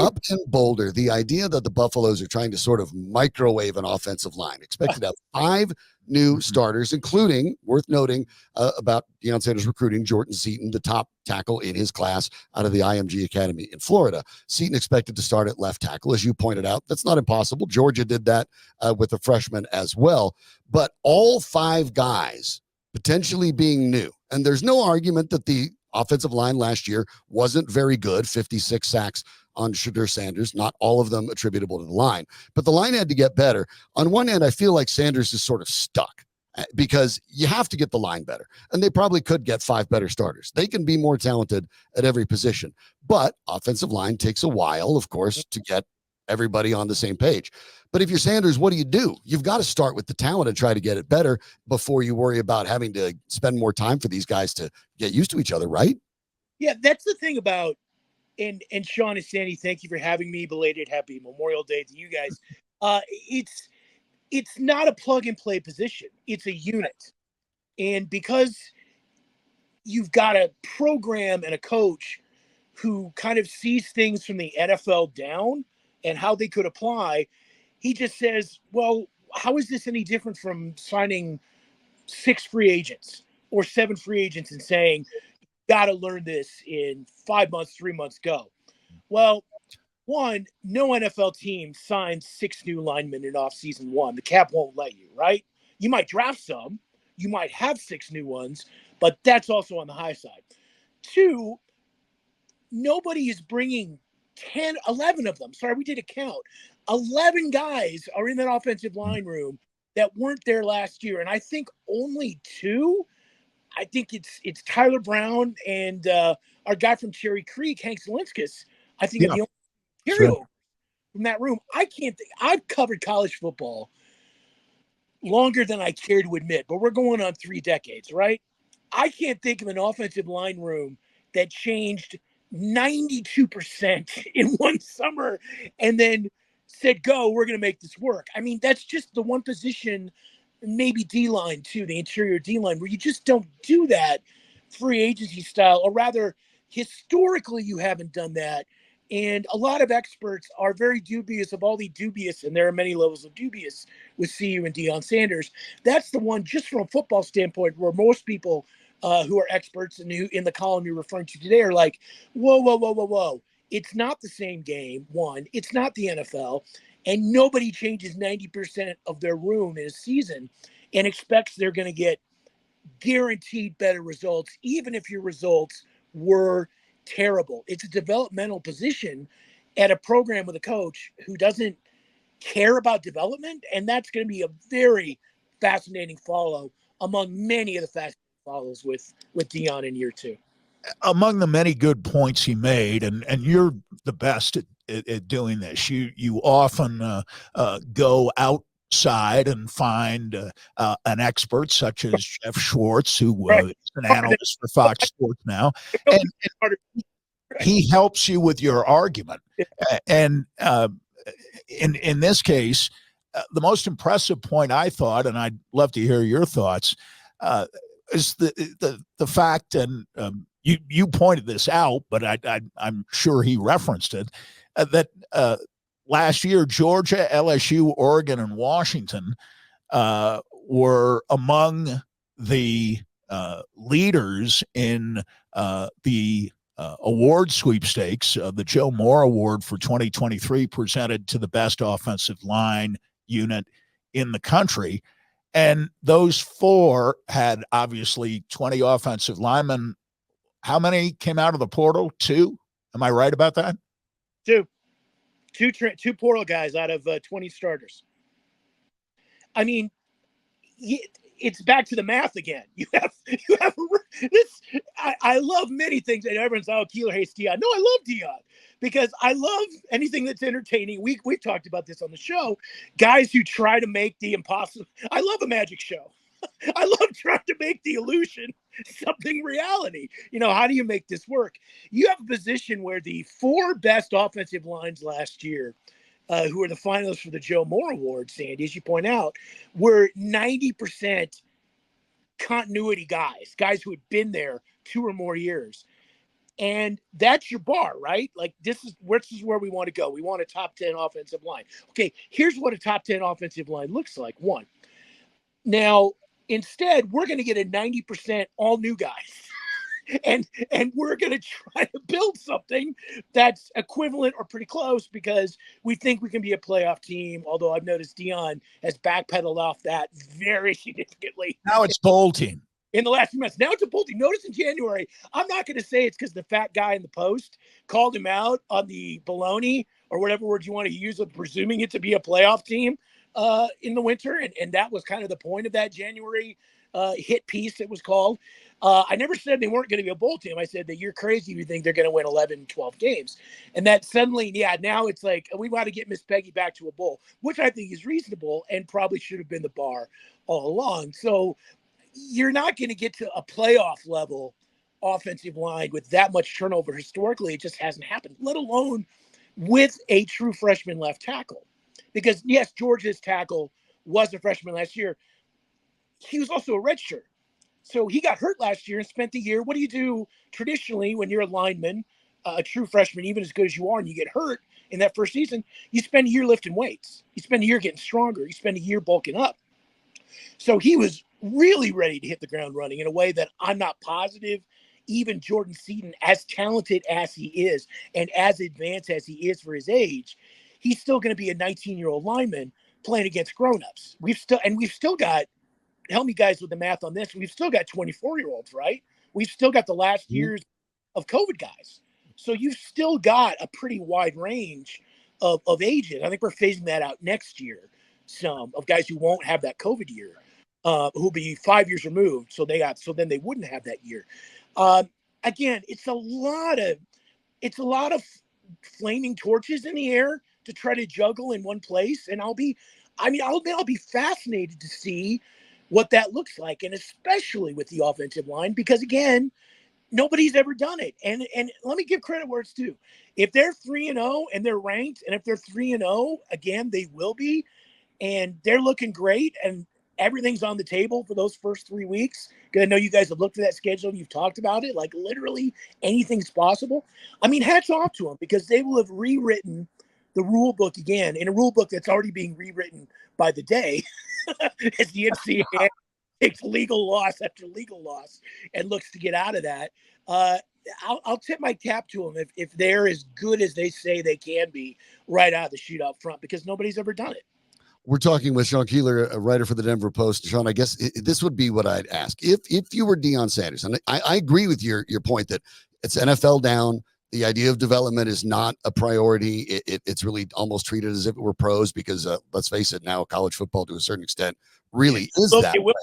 up in Boulder, the idea that the Buffaloes are trying to sort of microwave an offensive line, expected to have 5 new starters, including, worth noting, about Deion Sanders recruiting Jordan Seaton, the top tackle in his class out of the IMG Academy in Florida. Seaton expected to start at left tackle, as you pointed out. That's not impossible. Georgia did that with a freshman as well. But all 5 guys potentially being new. And there's no argument that the offensive line last year wasn't very good, 56 sacks on Shawn Sanders, not all of them attributable to the line. But the line had to get better. On one hand, I feel like Sanders is sort of stuck because you have to get the line better. And they probably could get 5 better starters. They can be more talented at every position. But offensive line takes a while, of course, to get everybody on the same page. But if you're Sanders, what do? You've got to start with the talent and try to get it better before you worry about having to spend more time for these guys to get used to each other, right? Yeah, that's the thing about, and Shawn and Sandy, thank you for having me. Belated happy Memorial Day to you guys. It's not a plug and play position. It's a unit. And because you've got a program and a coach who kind of sees things from the NFL down and how they could apply, he just says, well, how is this any different from signing 6 free agents or 7 free agents and saying, got to learn this in 5 months, 3 months, go? Well, one, no NFL team signs 6 new linemen in offseason 1. The cap won't let you, right? You might draft some. You might have 6 new ones, but that's also on the high side. 2, nobody is bringing 10, 11 of them. Sorry, we did a count. 11 guys are in that offensive line room that weren't there last year. And I think only 2, I think it's Tyler Brown and our guy from Cherry Creek, Hank Zelinskas, I think are the only material from that room. I can't think. I've covered college football longer than I care to admit, but we're going on 3 decades, right? I can't think of an offensive line room that changed 92% in one summer and then said, go, we're going to make this work. I mean, that's just the one position, maybe D-line too, the interior D-line, where you just don't do that free agency style, or rather, historically, you haven't done that. And a lot of experts are very dubious of all the dubious, and there are many levels of dubious with CU and Deion Sanders. That's the one, just from a football standpoint, where most people who are experts and who in the column you're referring to today are like, whoa. It's not the same game, one. It's not the NFL. And nobody changes 90% of their room in a season and expects they're going to get guaranteed better results, even if your results were terrible. It's a developmental position at a program with a coach who doesn't care about development. And that's going to be a very fascinating follow among many of the fascinating follows with Deion in year 2. Among the many good points he made, and you're the best at doing this, you often go outside and find an expert such as Jeff Schwartz, who is an analyst for Fox Sports now, and he helps you with your argument. And in this case, the most impressive point I thought, and I'd love to hear your thoughts, is the fact, and you pointed this out, but I'm sure he referenced it, that last year Georgia, LSU, Oregon, and Washington were among the leaders in the award sweepstakes, the Joe Moore Award for 2023, presented to the best offensive line unit in the country. And those 4 had obviously 20 offensive linemen. How many came out of the portal? 2? Am I right about that? 2 portal guys out of 20 starters. I mean, it's back to the math again. You have this. I love many things, and everyone's, oh, Keeler hates Deion. No, I love Deion because I love anything that's entertaining. We've talked about this on the show. Guys who try to make the impossible. I love a magic show. I love trying to make the illusion something reality. How do you make this work? You have a position where the 4 best offensive lines last year, who are the finalists for the Joe Moore Award, Sandy, as you point out, were 90% continuity guys who had been there 2 or more years. And that's your bar, right? Like this is where we want to go. We want a top 10 offensive line. Okay, here's what a top 10 offensive line looks like. One. Now, instead, we're going to get a 90% all new guys. And we're going to try to build something that's equivalent or pretty close because we think we can be a playoff team. Although I've noticed Deion has backpedaled off that very significantly. Now it's bowl team. In the last few months. Now it's a bowl team. Notice in January, I'm not going to say it's because the fat guy in the post called him out on the baloney or whatever word you want to use of presuming it to be a playoff team in the winter. And that was kind of the point of that January hit piece, it was called. I never said they weren't going to be a bowl team. I said that you're crazy if you think they're going to win 11, 12 games. And that suddenly, now it's like, we want to get Miss Peggy back to a bowl, which I think is reasonable and probably should have been the bar all along. So you're not going to get to a playoff level offensive line with that much turnover. Historically, it just hasn't happened, let alone with a true freshman left tackle. Because, yes, Georgia's tackle was a freshman last year. He was also a redshirt. So he got hurt last year and spent the year. What do you do traditionally when you're a lineman, a true freshman, even as good as you are, and you get hurt in that first season? You spend a year lifting weights. You spend a year getting stronger. You spend a year bulking up. So he was really ready to hit the ground running in a way that I'm not positive even Jordan Seaton, as talented as he is and as advanced as he is for his age, he's still going to be a 19-year-old lineman playing against grown-ups. We've still got, help me guys with the math on this, we've still got 24-year-olds, right? We've still got the last years of COVID guys. So you've still got a pretty wide range of ages. I think we're phasing that out next year, some of guys who won't have that COVID year. Who'll be 5 years removed. So then they wouldn't have that year. Again, it's a lot of flaming torches in the air to try to juggle in one place. And I'll be fascinated to see what that looks like. And especially with the offensive line, because again, nobody's ever done it. And let me give credit where it's due. If they're 3-0 and they're ranked, and if they're 3-0, again, they will be, and they're looking great, and everything's on the table for those first 3 weeks. Because I know you guys have looked at that schedule and you've talked about it. Like literally anything's possible. I mean, hats off to them because they will have rewritten the rule book again in a rule book that's already being rewritten by the day as the NCAA takes legal loss after legal loss and looks to get out of that. I'll tip my cap to them if they're as good as they say they can be right out of the chute up front, because nobody's ever done it. We're talking with Shawn Keeler, a writer for the Denver Post. Shawn, I guess this would be what I'd ask. If you were Deion Sanders, and I agree with your point that it's NFL down, the idea of development is not a priority. It's really almost treated as if it were pros because, let's face it, now college football to a certain extent really is that way.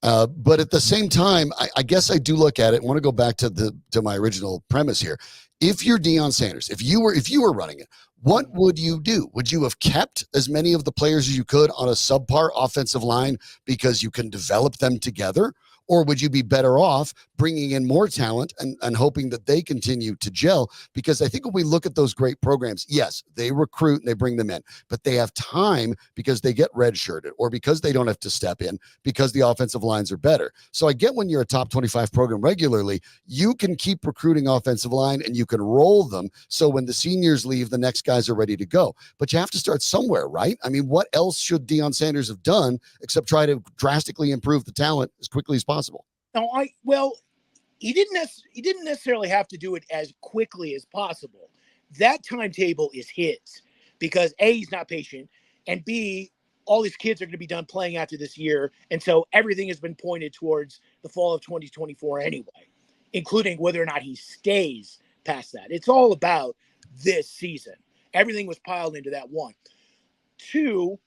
But at the same time, I guess I do look at it and want to go back to my original premise here. If you're Deion Sanders, if you were running it, what would you do? Would you have kept as many of the players as you could on a subpar offensive line because you can develop them together? Or would you be better off bringing in more talent and hoping that they continue to gel? Because I think when we look at those great programs, yes, they recruit and they bring them in, but they have time because they get redshirted or because they don't have to step in because the offensive lines are better. So I get when you're a top 25 program regularly, you can keep recruiting offensive line and you can roll them. So when the seniors leave, the next guys are ready to go. But you have to start somewhere, right? I mean, what else should Deion Sanders have done except try to drastically improve the talent as quickly as possible? No, he didn't necessarily have to do it as quickly as possible. That timetable is his because A, he's not patient, and B, all these kids are going to be done playing after this year. And so everything has been pointed towards the fall of 2024 anyway, including whether or not he stays past that. It's all about this season. Everything was piled into that one. Two,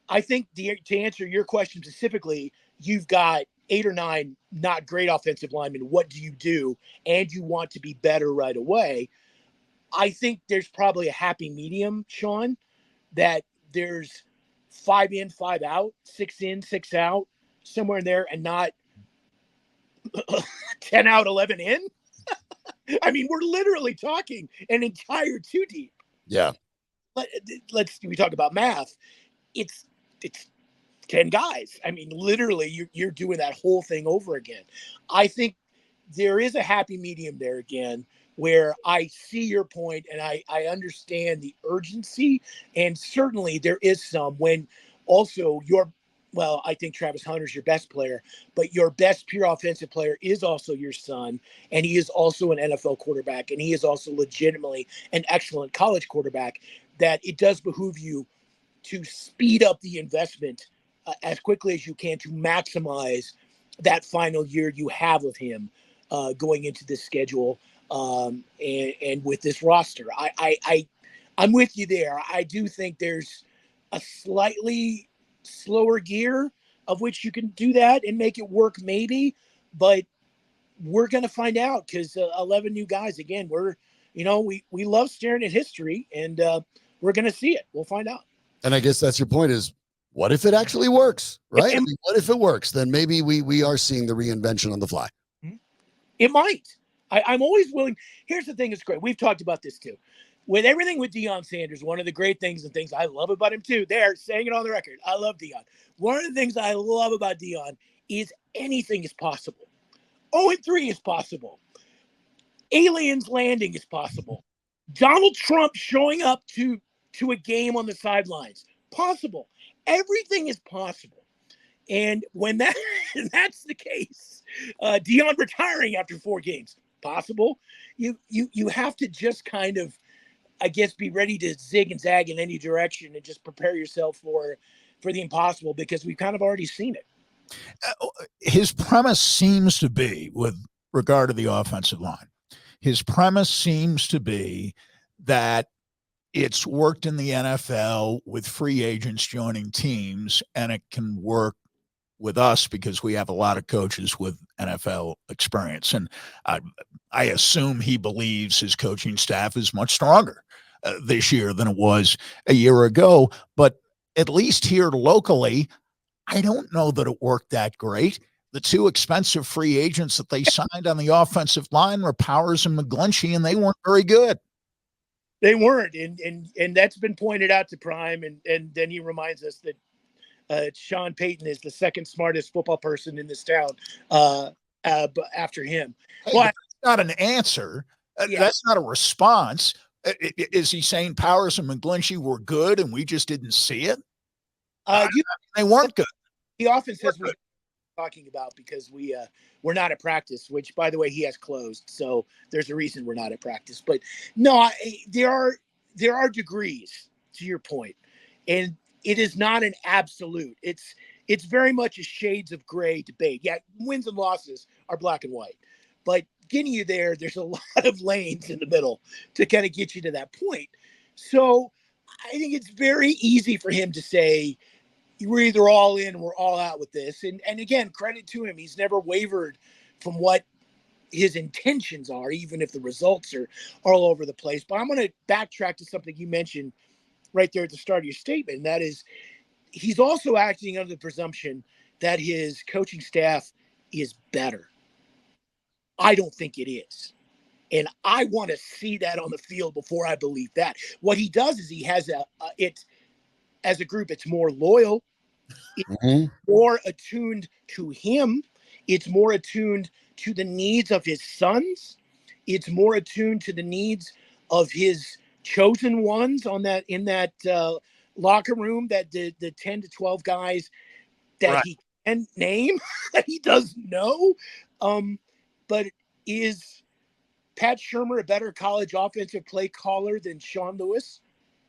I think to answer your question specifically, you've got 8 or 9 not great offensive linemen. What do you do? And you want to be better right away. I think there's probably a happy medium, Shawn, that there's 5 in, 5 out, 6 in, 6 out, somewhere in there, and not 10 out, 11 in. I mean, we're literally talking an entire 2 deep. Yeah. We talk about math. It's 10 guys. I mean, literally, you're doing that whole thing over again. I think there is a happy medium there again, where I see your point and I understand the urgency. And certainly there is some when also well, I think Travis Hunter's your best player, but your best pure offensive player is also your son. And he is also an NFL quarterback. And he is also legitimately an excellent college quarterback, that it does behoove you to speed up the investment as quickly as you can to maximize that final year you have of him going into this schedule and with this roster. I'm with you there. I do think there's a slightly slower gear of which you can do that and make it work maybe, but we're going to find out because 11 new guys, again, we love staring at history, and we're going to see it. We'll find out. And I guess that's your point is, what if it actually works, right? And, I mean, what if it works? Then maybe we are seeing the reinvention on the fly. It might. I'm always willing. Here's the thing that's great. We've talked about this too. With everything with Deion Sanders, one of the great things and things I love about him too, they're saying it on the record. I love Deion. One of the things I love about Deion is anything is possible. 0-3 is possible. Aliens landing is possible. Donald Trump showing up to a game on the sidelines, possible. Everything is possible. And when that's the case, Deion retiring after 4 games, possible. You have to just kind of, I guess, be ready to zig and zag in any direction and just prepare yourself for the impossible, because we've kind of already seen it. His premise seems to be, with regard to the offensive line, his premise seems to be that it's worked in the NFL with free agents joining teams, and it can work with us because we have a lot of coaches with NFL experience. And I assume he believes his coaching staff is much stronger this year than it was a year ago. But at least here locally, I don't know that it worked that great. The 2 expensive free agents that they signed on the offensive line were Powers and McGlinchey, and they weren't very good. They weren't. And that's been pointed out to Prime. And then he reminds us that Sean Payton is the second smartest football person in this town after him. Hey, but that's not an answer. Yeah. That's not a response. Is he saying Powers and McGlinchey were good and we just didn't see it? They weren't good. He often says we're talking about because we're not at practice, which, by the way, he has closed. So there's a reason we're not at practice. But no, there are degrees to your point, and it is not an absolute. It's very much a shades of gray debate. Yeah, wins and losses are black and white, but getting you there's a lot of lanes in the middle to kind of get you to that point. So I think it's very easy for him to say, we're either all in or we're all out with this. And again, credit to him. He's never wavered from what his intentions are, even if the results are all over the place. But I'm going to backtrack to something you mentioned right there at the start of your statement. And that is, he's also acting under the presumption that his coaching staff is better. I don't think it is. And I want to see that on the field before I believe that. What he does is he has as a group, it's more loyal. It's more attuned to him. It's more attuned to the needs of his sons. It's more attuned to the needs of his chosen ones in that locker room, that the 10 to 12 guys that right. He can name, that he doesn't know. But is Pat Shurmur a better college offensive play caller than Sean Lewis?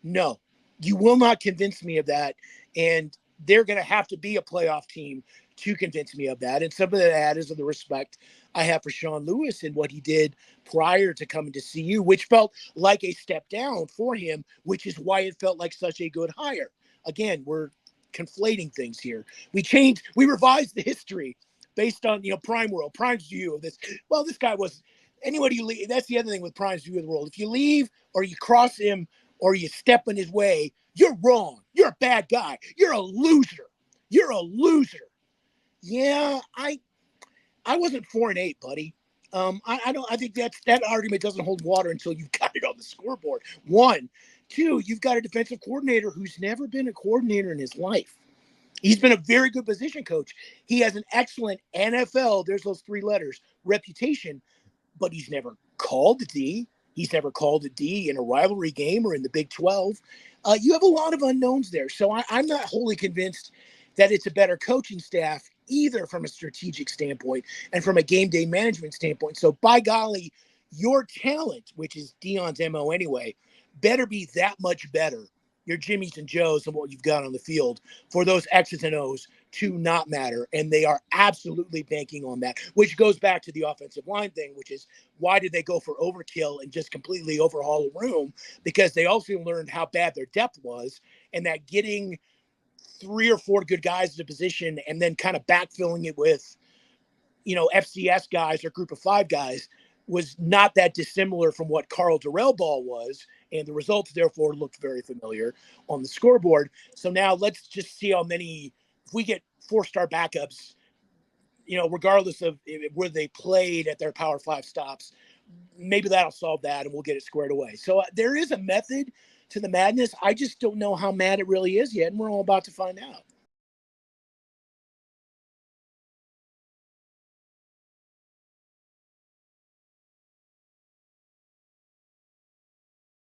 No. You will not convince me of that. And they're going to have to be a playoff team to convince me of that. And some of that is of the respect I have for Sean Lewis and what he did prior to coming to CU, which felt like a step down for him, which is why it felt like such a good hire. Again, we're conflating things here. We revised the history based on, Prime's view of this. Well, this guy was anybody you leave. That's the other thing with Prime's view of the world. If you leave or you cross him or you step in his way, you're wrong. You're a bad guy. You're a loser. You're a loser. Yeah, I wasn't 4-8, buddy. I think that argument doesn't hold water until you've got it on the scoreboard. 1, 2, you've got a defensive coordinator who's never been a coordinator in his life. He's been a very good position coach. He has an excellent NFL, there's those 3 letters, reputation, but he's never called a D. He's never called a D in a rivalry game or in the Big 12. You have a lot of unknowns there. So I'm not wholly convinced that it's a better coaching staff, either from a strategic standpoint and from a game day management standpoint. So by golly, your talent, which is Deion's MO anyway, better be that much better. Your Jimmys and Joes and what you've got on the field for those X's and O's to not matter. And they are absolutely banking on that, which goes back to the offensive line thing, which is why did they go for overkill and just completely overhaul the room? Because they also learned how bad their depth was, and that getting 3 or 4 good guys at a position and then kind of backfilling it with, FCS guys or group of 5 guys was not that dissimilar from what Carl Durrell ball was. And the results, therefore, looked very familiar on the scoreboard. So now let's just see how many, if we get 4-star backups, regardless of where they played at their Power 5 stops, maybe that'll solve that and we'll get it squared away. So there is a method to the madness. I just don't know how mad it really is yet. And we're all about to find out.